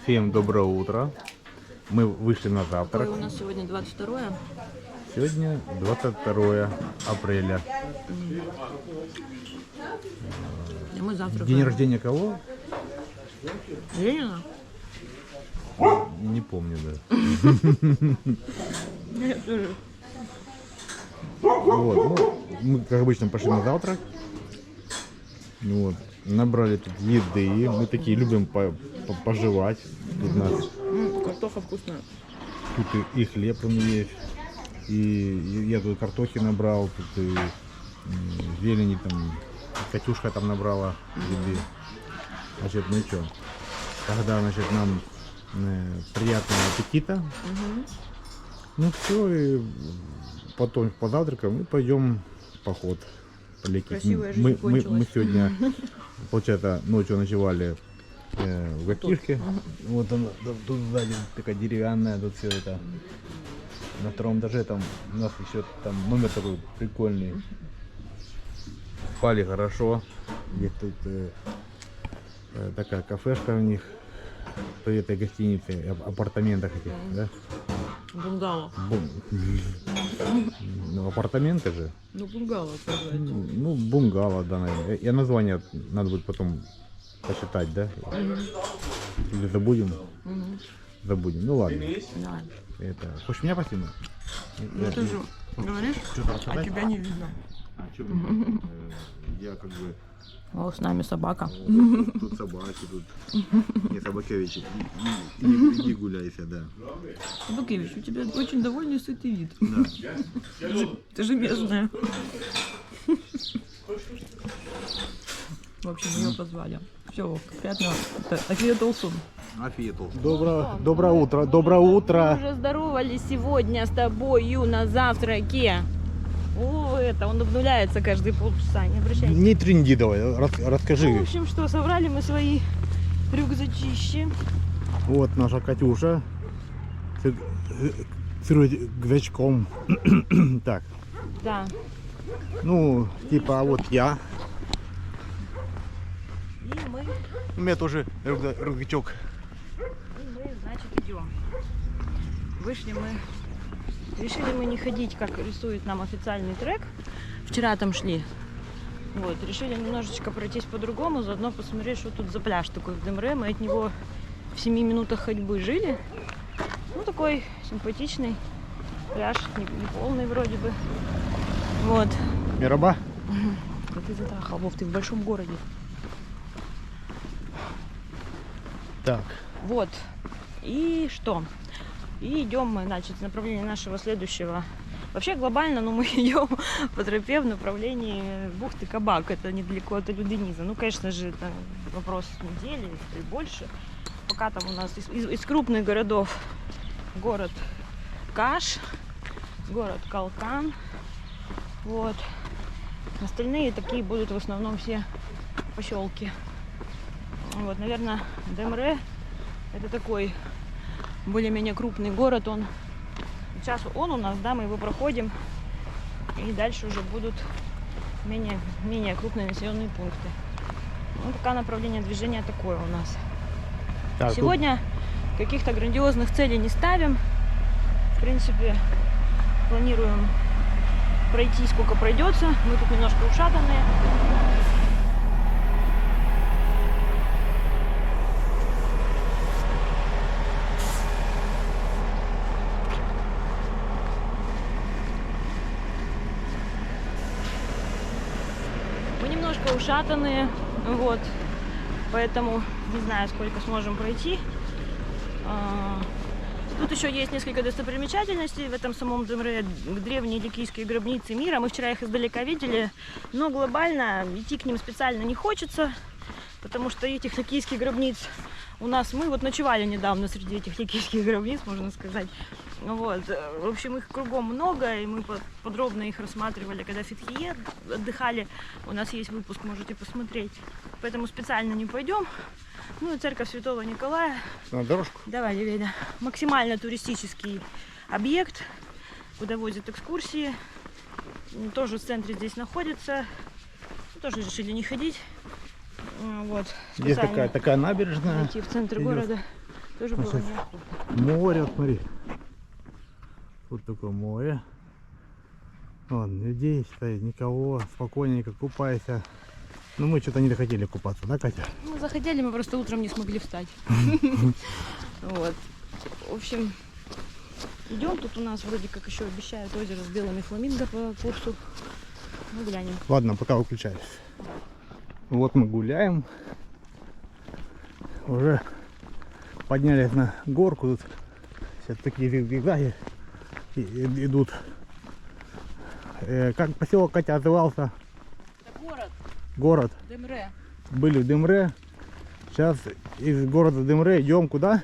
Всем доброе утро. Мы вышли на завтрак. Ой, у нас сегодня 22-е. Сегодня 22 апреля. И мы завтракаем. День рождения кого? Ленина? Не помню даже. Я тоже. Вот, ну, мы, как обычно, пошли на завтрак. Вот, набрали тут еды. Мы такие любим пожевать. Тут, у нас, Картоха вкусная. тут и хлеб он есть. И я тут картохи набрал, тут и зелени там, Катюшка там набрала еды. Значит, ну что, тогда, значит, нам приятного аппетита. Ну все, и потом позавтракаем и пойдем в поход. Красивая жизнь Мы кончилась. сегодня, получается, ночью ночевали в гостишке. Вот она, тут сзади такая деревянная, тут все это. На втором этаже там у нас еще там номер такой прикольный. Спали хорошо. Есть тут такая кафешка у них при этой гостинице, апартаментах этих, да? Бунгало. Ну, апартаменты же. Ну, бунгало сказать. Ну, бунгало, да, наверное. И название надо будет потом посчитать, да? Или забудем? Забудем. Ну ладно. Да. Это. Хочешь меня поснимать? Ну, ты же говоришь, Что-то а рассказать? тебя не видно. А что? Я как бы. О, с нами собака. Тут собаки, тут. Не собаковичи. Иди гуляйся, да. Букевич, у тебя очень довольный сытый вид. Да. Ты же местная. В общем, ее позвали. Все, приятного. Афия Толсун. Доброе утро, доброе утро. Мы уже здоровались сегодня с тобою на завтраке. О, это, он обнуляется каждые полчаса, не обращайся. Не тренди давай, расскажи. Ну, в общем, что, собрали мы свои рюкзачищи. Вот наша Катюша с рюкзачком. Так, Да. ну, типа, а вот я. И мы, У меня тоже рюкзачок. значит, идем. Вышли мы. Решили мы не ходить, как рисует нам официальный трек. Вчера там шли. Вот, решили немножечко пройтись по-другому, заодно посмотреть, что тут за пляж такой в Демре. Мы от него в 7 минутах ходьбы жили. Ну, такой симпатичный пляж, не полный вроде бы. Вот. Мираба? Как ты затрахал, Вов, ты в большом городе. Так. Вот. И что? И идем мы, значит, в направлении нашего следующего. Вообще глобально, но мы идем по тропе в направлении бухты Кабак. Это недалеко от Алюдениза. Ну, конечно же, это вопрос недели или больше. Пока там у нас из крупных городов город Каш, город Калкан. Вот. Остальные такие будут в основном все поселки. Вот, наверное, Демре это такой более-менее крупный город. Он сейчас он у нас, да, мы его проходим, и дальше уже будут менее крупные населенные пункты. Ну, пока направление движения такое у нас. Так, Сегодня каких-то грандиозных целей не ставим. В принципе, планируем пройти сколько пройдется. Мы тут немножко ушатанные. Мы немножко ушатанные, вот, поэтому не знаю, сколько сможем пройти. Тут еще есть несколько достопримечательностей в этом самом Демре, древние ликийские гробницы мира. Мы вчера их издалека видели, но глобально идти к ним специально не хочется, потому что этих ликийских гробниц у нас, мы вот ночевали недавно среди этих ликийских гробниц, можно сказать. Вот. В общем, их кругом много, и мы подробно их рассматривали, когда в Фетхие отдыхали. У нас есть выпуск, можете посмотреть. Поэтому специально не пойдем. Ну и церковь Святого Николая. на дорожку. Давай, Левейда. Максимально туристический объект, куда возят экскурсии. Тоже в центре здесь находится. Тоже решили не ходить. Вот. Здесь Специально такая набережная. зайти в центр идет. города тоже было Сейчас. неохота. Море, вот смотри. Вот такое море. Вон, людей стоит, никого, спокойненько купайся. Но мы что-то не захотели купаться, да, Катя? Мы захотели, мы просто утром не смогли встать. Вот. В общем, идем. Тут у нас вроде как еще обещают озеро с белыми фламинго по курсу. Ну, глянем. Ладно, пока выключаюсь. Вот мы гуляем. Уже поднялись на горку. Тут сейчас такие зигзаги идут. Как поселок, Катя, отзывался? Это город Город. Демре. Были в Демре. Сейчас из города Демре идем куда?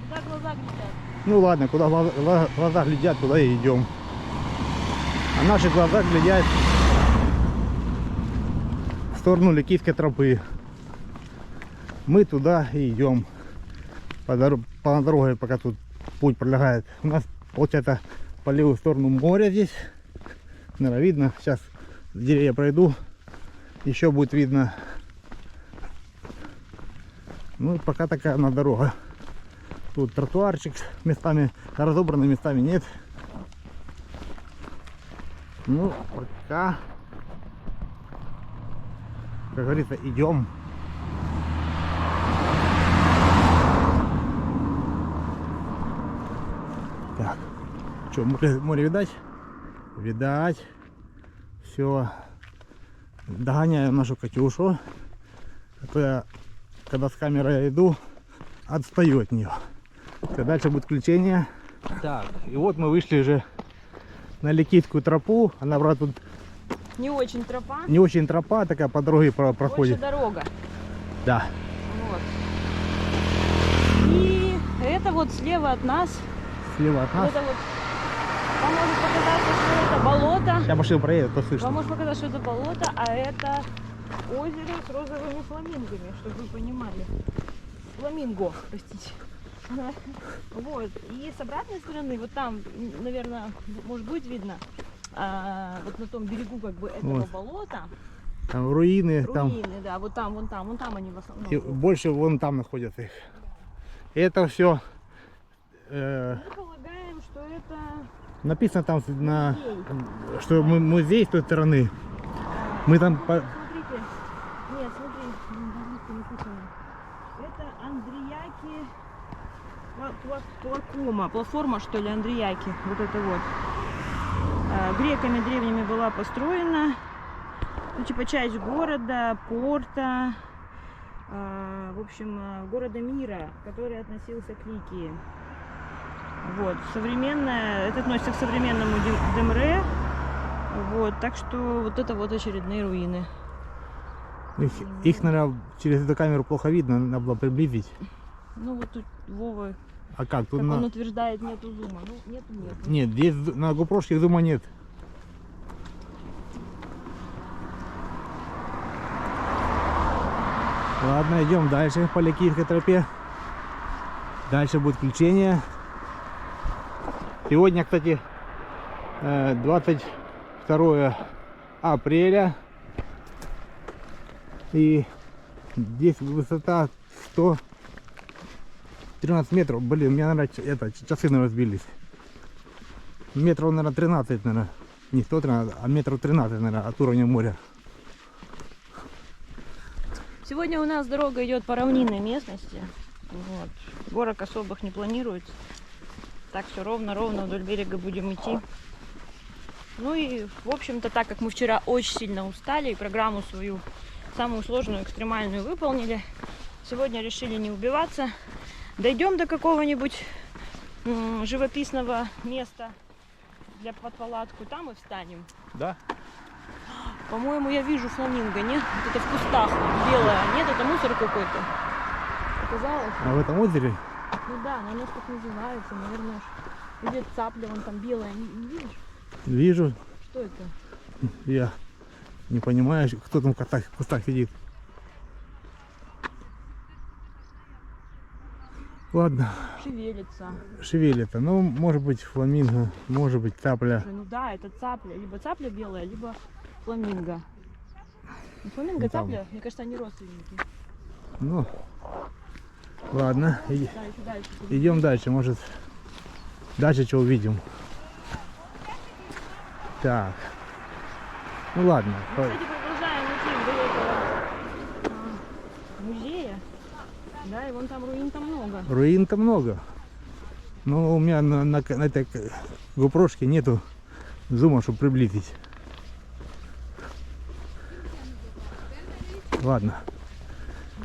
Куда глаза глядят? Ну ладно, куда глаза глядят, туда и идем. А наши глаза глядят в сторону Ликийской тропы. Мы туда и идем. По дороге, пока тут путь пролегает. У нас получается по левую сторону море здесь. Наверное, видно. Сейчас деревья пройду. Еще будет видно. Ну и пока такая одна дорога. Тут тротуарчик местами разобранный, местами нет. Ну, пока, как говорится, идем. Так, что, море видать? Видать. Все. Догоняю нашу Катюшу. А то я, когда с камерой иду, отстаю от нее. Дальше будет включение. Так, и вот мы вышли уже на Ликийскую тропу. Она, правда, тут Не очень тропа. не очень тропа, такая по дороге проходит. Больше дорога. Да. Вот. И это вот слева от нас. Слева от нас. Это вот. Вам может показаться, что это болото. Я машину проедет, то Вам слышно. может показаться, что это болото, а это озеро с розовыми фламингами, чтобы вы понимали. Фламинго, простите. Вот. И с обратной стороны, вот там, наверное, может быть видно, вот на том берегу как бы этого Вот. болота, Там руины, там. руины, да, вот там, вон там они в основном. И больше вон там находятся их. Это все Мы полагаем, что это написано там, музей. что музей с той стороны. Мы там Смотрите, нет, смотри, написано. Это Андреяки платформа, платформа, что ли, Андреяки, вот это вот. Греками древними была построена, ну, типа часть города, порта, в общем, города мира, который относился к Ликии. Вот, современная, это относится к современному Демре, вот, так что вот это вот очередные руины. их, наверное, через эту камеру плохо видно, надо было приблизить. Ну вот тут Вова, А как? Тут как он утверждает, нету зума. Ну, нету. Нет, здесь на GoPro зума нет. Ладно, идем дальше по Ликийской тропе. Дальше будет включение. Сегодня, кстати, 22 апреля. И здесь высота 113 метров. Блин, у меня, наверное, часы, наверное, сбились. Метров, наверное, 13, наверное. Не 113, а метров 13, наверное, от уровня моря. Сегодня у нас дорога идет по равнинной местности. Вот. Горок особых не планируется. Так все ровно вдоль берега будем идти. Ну и, в общем-то, так как мы вчера очень сильно устали и программу свою самую сложную, экстремальную выполнили, сегодня решили не убиваться. Дойдем до какого-нибудь живописного места под палатку, там и встанем. Да? По-моему, я вижу фламинго, нет? Вот это в кустах белое, нет? Это мусор какой-то. Оказалось? А в этом озере? Ну да, оно так называется, наверное. Или цапля, вон там белая, не видишь? Вижу. Что это? Я не понимаю, кто там в кустах сидит. Ладно, Шевелится. шевелится. Ну, может быть, фламинго, может быть, цапля. Слушай, ну да, это цапля. Либо цапля белая, либо фламинго. Фламинго, Ну, там. цапля, мне кажется, они родственники. Ну, ладно, Да, еще дальше. идем дальше, может, дальше что увидим. Так, ну ладно. Мы, кстати, продолжаем идти вдоль этого музея. Да, и вон там руин там много. Руин-то много. Но у меня на этой GoPro-шке нету зума, чтобы приблизить. Ладно.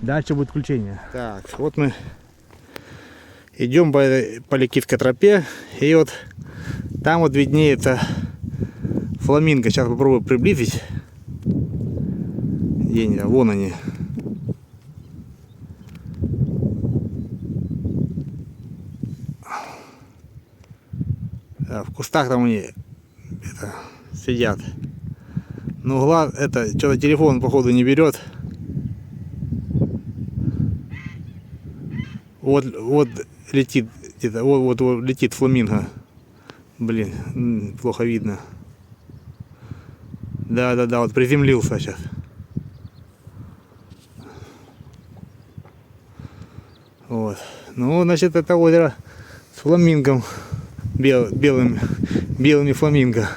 Дальше будет включение. Так, вот мы идем по Ликитской тропе. И вот там вот виднеется фламинго. Сейчас попробую приблизить. Где они? Вон они. В кустах там они сидят. Но глаз это что-то телефон походу не берет. Вот летит где-то, вот летит фламинго. Блин, плохо видно. Да, вот приземлился сейчас. Вот. Ну, значит, это озеро с фламингом. Белыми фламинго.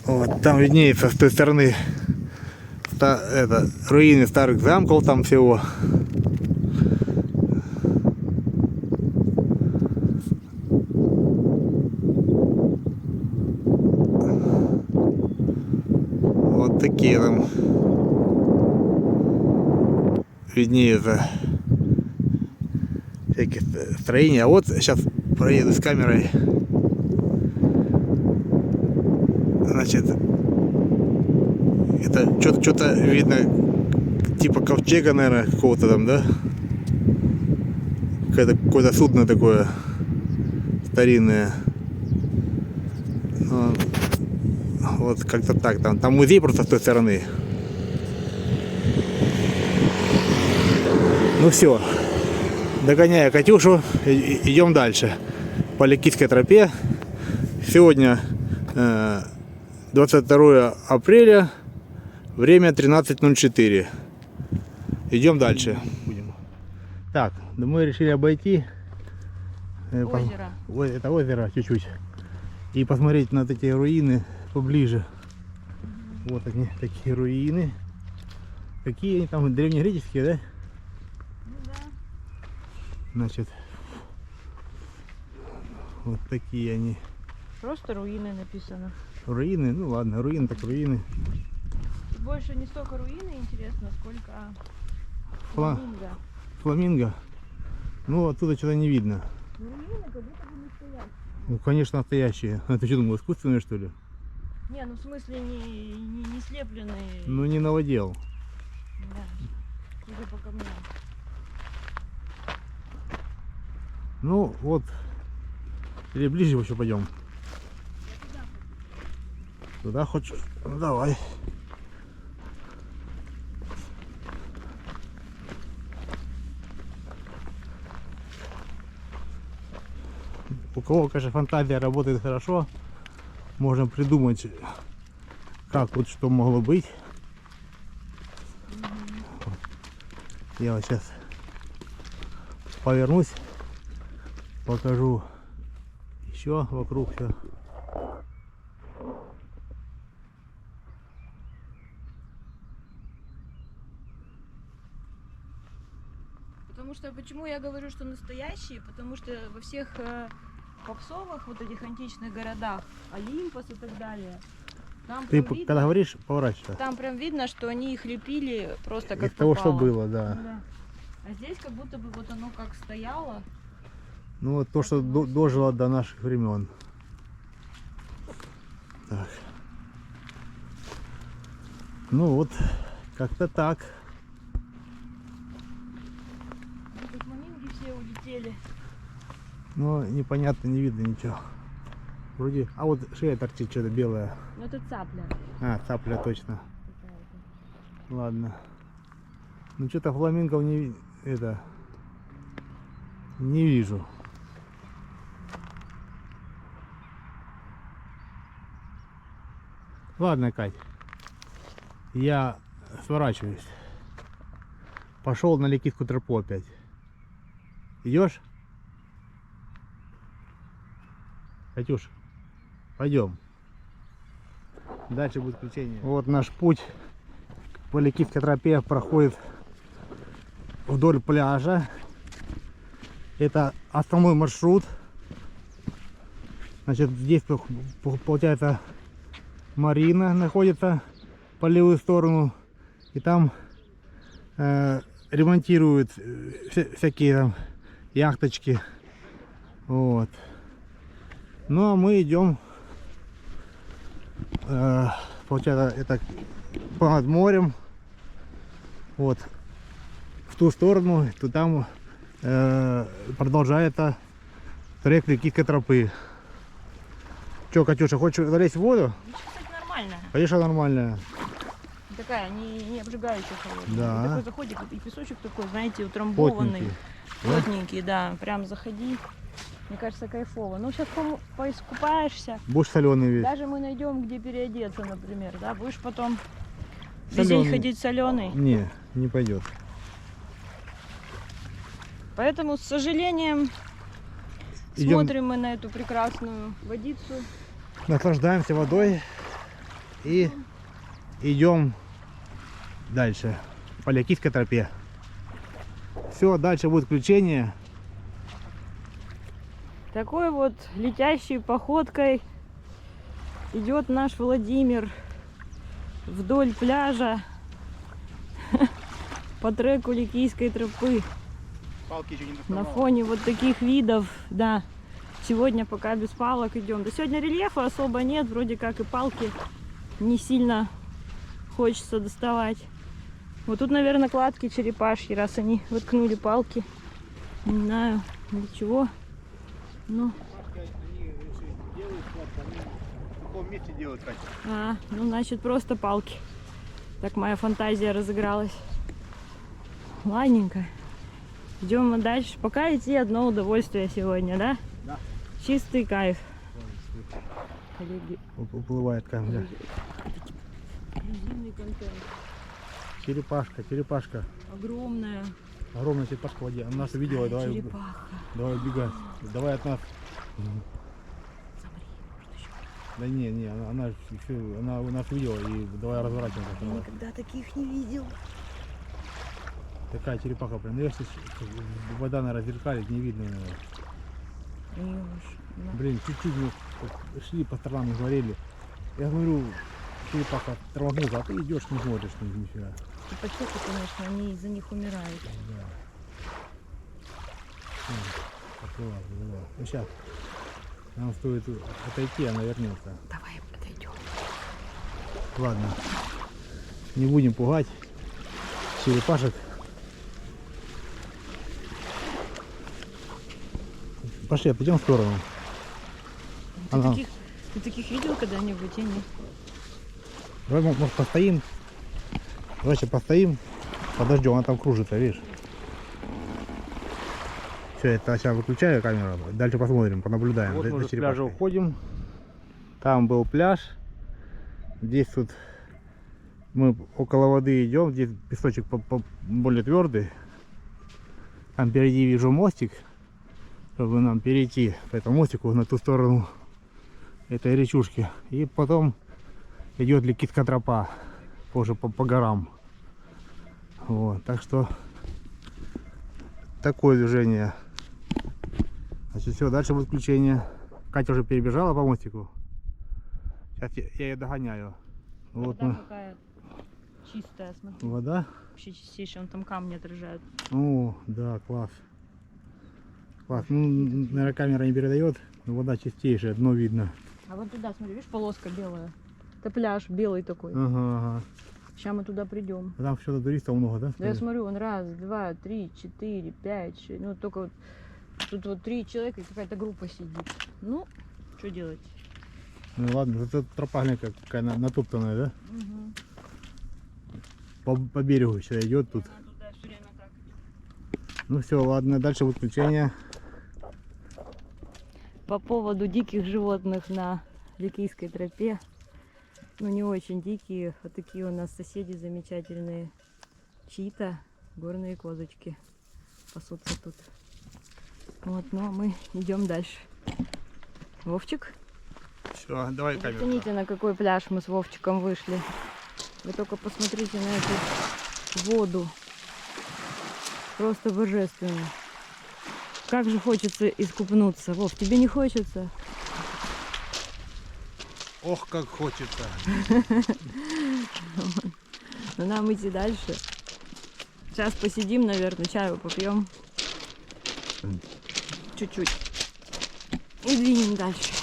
Вот, там виднеется с той стороны руины старых замков, там всего. Вот такие там виднеются всякие строения. А вот сейчас проеду с камерой. Значит, это что-то видно, типа ковчега, наверное, какого-то там, да? Какое-то судно такое старинное. Вот как-то так. Там музей просто с той стороны. Ну все. Догоняя Катюшу, идем дальше. По Ликитской тропе. Сегодня 22 апреля, время 13:04. Идем дальше. Так, ну мы решили обойти Озеро. это озеро чуть-чуть и посмотреть на эти руины поближе. Вот они, такие руины. Какие они там, древнегреческие, да? Ну да. Значит, вот такие они. Просто руины написано. Руины, ну ладно, руины так руины. Больше не столько руины интересно, сколько Фла- фламинго. Фламинго. Ну оттуда что-то не видно. Ну, руины как будто бы настоящие. Ну конечно настоящие. А ты что думал, искусственные что ли? Не, ну в смысле не слепленные. Ну не новодел. Да. Судя по камням. Ну вот. Или ближе еще пойдем. Туда хочешь? Ну давай. У кого, конечно, фантазия работает хорошо, можно придумать, как вот что могло быть. Я вот сейчас повернусь, покажу еще вокруг все. Потому что, почему я говорю, что настоящие? Потому что во всех попсовых вот этих античных городах, Олимпос и так далее, там Ты прям видно, когда говоришь, поворачивай. там прям видно, что они их лепили просто как Из того, что попало. было, да. Да. А здесь как будто бы вот оно как стояло. Ну вот то, что дожило до наших времен. Так. Ну вот, как-то так. Тут фламинги все улетели. Но непонятно, не видно ничего. Вроде. А вот шея торчит что-то белое. Ну это цапля. А, цапля точно. какая-то. Ладно. Ну что-то фламингов не вижу. Ладно, Кать. Я сворачиваюсь. Пошел на Ликитскую тропу опять. Идешь? Катюш, пойдем. Дальше будет приключение. Вот наш путь по Ликитской тропе проходит вдоль пляжа. Это основной маршрут. Значит, здесь получается марина находится по левую сторону. И там ремонтируют всякие там яхточки. Вот. Ну а мы идем, получается, это под морем. Вот. В ту сторону, то там продолжается трек Ликитской тропы. Че, Катюша, хочешь залезть в воду? Кстати, нормально. Конечно, нормальная. Такая, не обжигающая холодная. Да. И такой заходик, и песочек такой, знаете, утрамбованный. Плотненький, да. Прям заходи. Мне кажется, кайфово. Ну, сейчас поискупаешься. Будешь соленый весь. Даже мы найдем, где переодеться, например, да? Будешь потом весь Солёный. день ходить соленый. Не пойдет. Поэтому, с сожалением, Идем. смотрим мы на эту прекрасную водицу. Наслаждаемся водой и идем дальше по Ликитской тропе. Все, дальше будет включение. Такой вот летящей походкой идет наш Владимир вдоль пляжа по треку Ликийской тропы. Палки еще не На фоне вот таких видов, да. Сегодня пока без палок идем. Да сегодня рельефа особо нет, вроде как и палки не сильно хочется доставать. Вот тут, наверное, кладки черепашьи, раз они воткнули палки. Не знаю для чего. Ну. В каком месте делают, Катя? Ну значит просто палки. Так моя фантазия разыгралась. Ладненько. Идем мы дальше. Пока идти одно удовольствие сегодня, да? Да. Чистый кайф. Коллеги. Уплывает камера. Эксклюзивный контент. Черепашка. Огромная. Огромная черепашка в воде. Она нас увидела, давай Черепаха. убегать. Давай от нас. Смотри, может еще. Да не, она нас увидела и давай разворачиваться. Я никогда таких не видел. Такая черепаха прям. Ну, если вода, наверное, зеркалит, не видно, наверное. Блин, чуть-чуть мы шли по сторонам и говорили. Я говорю, черепаха тормознула, а ты идешь, не смотришь нифига. Чупа-чупы, конечно, они из-за них умирают. Да. Поплыла. Ну сейчас. Нам стоит отойти, она вернется. Давай отойдем. Ладно. Не будем пугать черепашек. Пошли, пойдем в сторону. Ты таких видел когда-нибудь? Я нет. Давай, может, постоим. Давайте постоим. Подождем, она там кружится, видишь? Все, это сейчас выключаю камеру. Дальше посмотрим, понаблюдаем. Вот мы с пляжа уходим. Там был пляж. Здесь тут мы около воды идем. Здесь песочек более твердый. Там впереди вижу мостик, чтобы нам перейти по этому мостику на ту сторону этой речушки. И потом идет Ликитская тропа уже по горам. Вот, так что такое движение. Значит, все, дальше будет включение. Катя уже перебежала по мостику. Сейчас я ее догоняю. Вот Вода мы. какая чистая, смотри. Вода. Вообще чистейшая, он там камни отражает. О, да, класс. Класс. Ну, наверное, камера не передает, но вода чистейшая, дно видно. А вот туда, смотри, видишь, полоска белая. Это пляж белый такой. Ага. Сейчас мы туда придем. Там что-то туристов много, да? Да я смотрю, он раз, два, три, четыре, пять, шесть. Ну только вот тут вот 3 человека и какая-то группа сидит. Ну, что делать? Ну ладно, это тропа какая натоптанная, да? Угу. По берегу все идет тут. Она туда все время так. Ну все, ладно, дальше будет включение. По поводу диких животных на Ликийской тропе. Ну, не очень дикие. Вот такие у нас соседи замечательные. Чьи-то горные козочки пасутся тут. Вот, ну а мы идем дальше. Вовчик, Все, давай камеру. зацените, на какой пляж мы с Вовчиком вышли. Вы только посмотрите на эту воду. Просто божественно. Как же хочется искупнуться. Вов, тебе не хочется? Ох, как хочется. Но нам идти дальше. Сейчас посидим, наверное, чаю попьем. Чуть-чуть. И двинем дальше.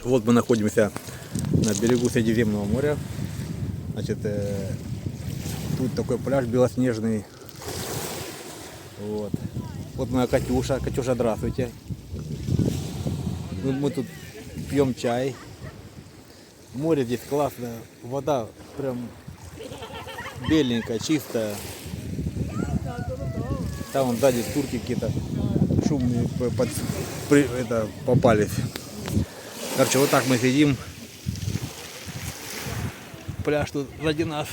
Вот мы находимся на берегу Средиземного моря. Значит, тут такой пляж белоснежный. Вот. Вот моя Катюша. Катюша, здравствуйте. Мы тут пьем чай. Море здесь классное. Вода прям беленькая, чистая. Там вон сзади турки какие-то шумные попались. Короче, вот так мы сидим. Пляж тут сзади нас.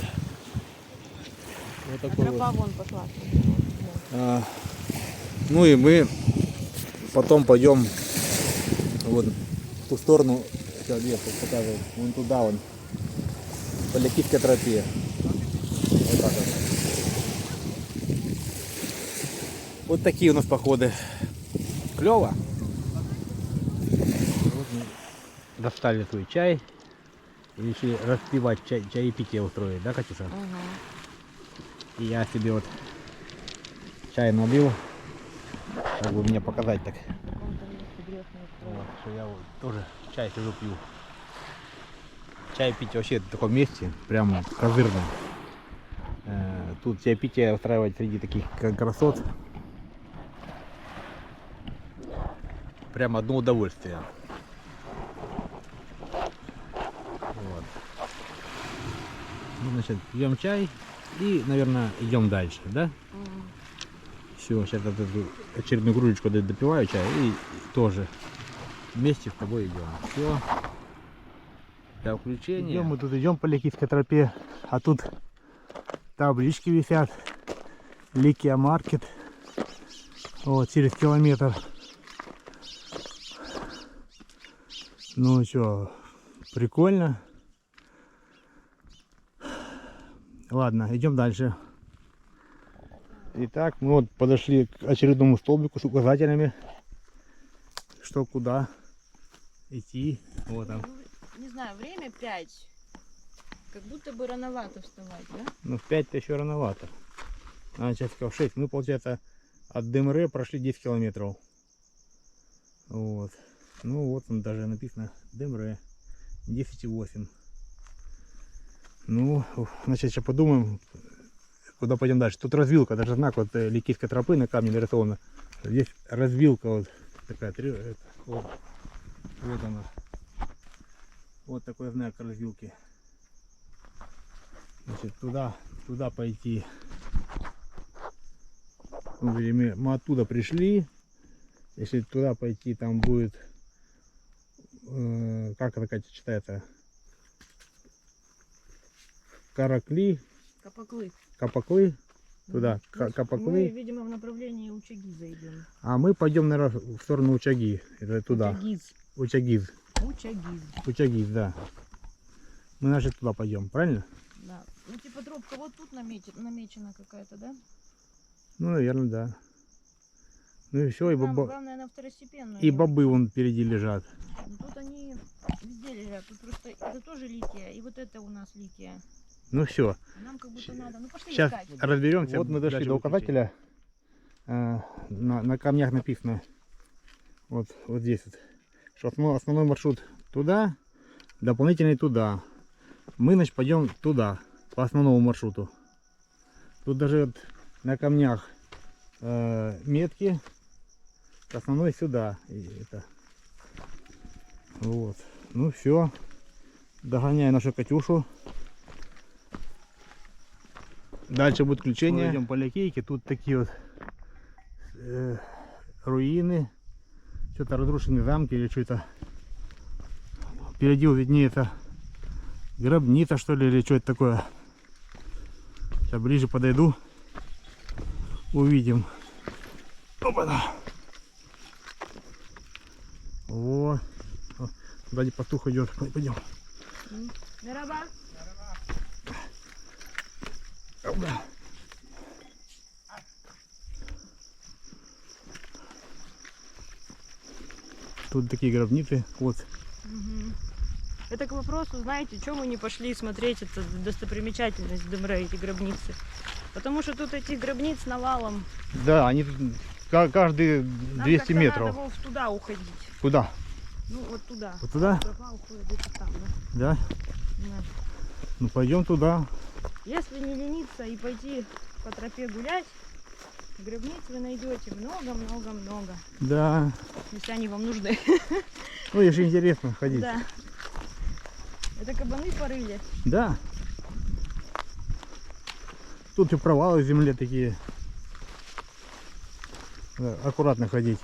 Вот такой вот. Вон пошла. Ну и мы потом пойдем вот в ту сторону. Сейчас я показываю. Вон туда вон. По Ликийской тропе. Вот так вот. Вот такие у нас походы. Клево. Вот мы достали свой чай. И решили распивать чаепитие устроить, да, Катюша? И я себе вот чай налил. Как бы мне показать так. Вот, что я вот тоже чай сижу пью. Чай пить вообще в таком месте, прям козырном. Тут чаепитие устраивать среди таких красот. Прям одно удовольствие. Вот. Ну, значит, пьем чай и, наверное, идем дальше, да? Все, сейчас вот эту очередную кружечку допиваю чай и тоже вместе с тобой идем. Все. Для включения. Идем, мы тут идем по Ликийской тропе, а тут таблички висят. Ликия маркет. Вот, через километр. Ну что, прикольно. Ладно, идем дальше. Итак, мы вот подошли к очередному столбику с указателями, что куда идти. Вот там. Не знаю, время 5. Как будто бы рановато вставать, да? Ну, в 5-то еще рановато. А часиков 6. Мы, получается, от Демре прошли 10 километров. Вот. Ну, вот там даже написано Демре 10,8. Ну, значит, сейчас подумаем, куда пойдем дальше. Тут развилка, даже знак вот Ликийской тропы на камне нарисована. Здесь развилка вот такая, вот она. Вот такой знак развилки. Значит, туда пойти. Мы оттуда пришли. Если туда пойти, там будет, как это, Катя, читается? Каракли. Капаклы. Туда, Капаклы. Мы, видимо, в направлении Учагиза идем. А мы пойдем, наверное, в сторону Учаги. Это туда. Учагиз. Учагиз, да. Мы, значит, туда пойдем, правильно? Да. Ну, типа тропка вот тут намечена какая-то, да? Ну, наверное, да. Ну и все, и Главное, на второстепенную. и бобы вон впереди лежат. Ну, тут они везде лежат. Тут просто это тоже ликия, и вот это у нас ликия. Ну все. Нам как будто надо. Ну пошли Сейчас искать. разберемся. Вот мы дошли до указателя. На камнях написано вот здесь вот, что основной маршрут туда, дополнительный туда. Мы, значит, пойдем туда, по основному маршруту. Тут даже вот на камнях метки. Основной сюда. И это. Вот. Ну все. Догоняю нашу Катюшу. Дальше будет включение. Мы идем по Ликейке. Тут такие вот руины. Что-то разрушенные замки или что-то. впереди виднеется гробница, что ли, или что это такое. Сейчас ближе подойду, увидим. Опа-на. О, сзади пастух идет. Пойдем. Мераба. Опа. Тут такие гробницы. Вот. Это к вопросу, знаете, что мы не пошли смотреть эту достопримечательность Демре, эти гробницы. Потому что тут этих гробниц навалом. Да, они тут каждые Нам 200 как-то метров. надо Вов, туда уходить. Куда? Ну вот туда. Вот туда? Тропа уходит где-то там, да? Да? Да. Ну пойдем туда. Если не лениться и пойти по тропе гулять, гробниц вы найдете много-много-много. Да. Если они вам нужны. Ну, если интересно ходить. Да. Это кабаны порыли. Да. Тут и провалы в земле такие. Да, аккуратно ходить.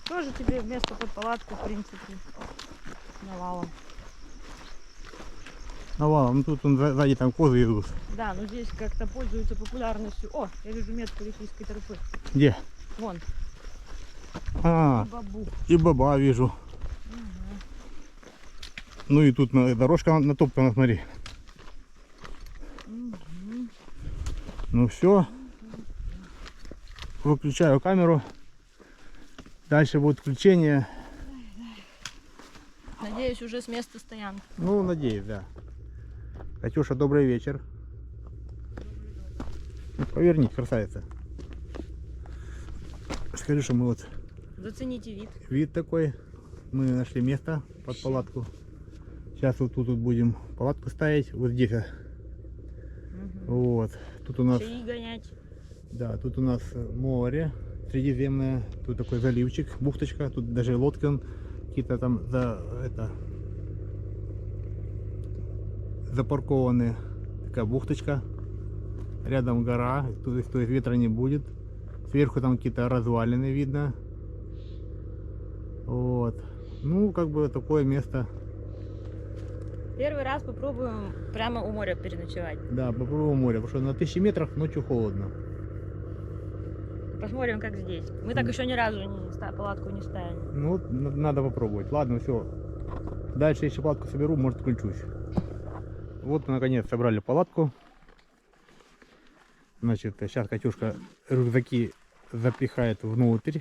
Тоже тебе место под палатку, в принципе, навалом. Навалом. Ну, тут сзади там козы идут. Да, но здесь как-то пользуются популярностью. О, я вижу метку Лихийской тропы. Где? Вон. А, Бабу. и баба вижу. Ну и тут дорожка натоптана, смотри. Ну все. Выключаю камеру. Дальше будет включение. Надеюсь, уже с места стоянки. Ну, надеюсь, да. Катюша, добрый вечер. Ну, поверни, красавица. Скажи, что мы вот Зацените вид. вид такой. Мы нашли место под палатку. Сейчас вот тут будем палатку ставить. Вот здесь. Вот. Тут у нас, Чаи гонять. да, тут у нас море Средиземное. Тут такой заливчик, бухточка. Тут даже лодки какие-то там запаркованы. Такая бухточка. Рядом гора, то есть ветра не будет. Сверху там какие-то развалины видно. Вот. Ну, как бы такое место. Первый раз попробуем прямо у моря переночевать. Да, попробуем море, потому что на 1000 метрах ночью холодно. Посмотрим, как здесь. Мы так еще ни разу палатку не ставили. Ну, вот надо попробовать. Ладно, все. Дальше, если палатку соберу, может, включусь. Вот мы, наконец, собрали палатку. Значит, сейчас Катюшка рюкзаки запихает внутрь.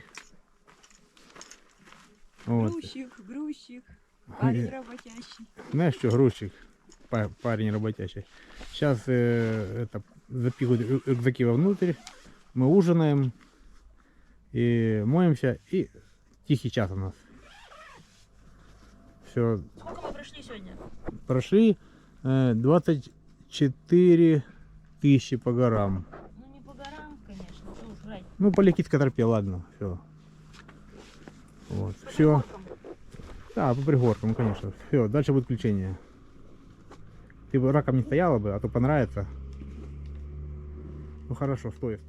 Вот. Грузчик. Парень работящий. Знаешь что, грузчик, парень работящий. Сейчас запихивают рюкзаки вовнутрь. Мы ужинаем и моемся, и тихий час у нас. Все. Сколько мы прошли сегодня? Прошли 24 тысячи по горам. Ну не по горам, конечно, что уж врать. Ну, по Ликитской тропе, ладно, все. Вот, все. Да, по пригоркам, конечно. Все, дальше будет включение. Ты бы раком не стояла бы, а то понравится. Ну хорошо, стой.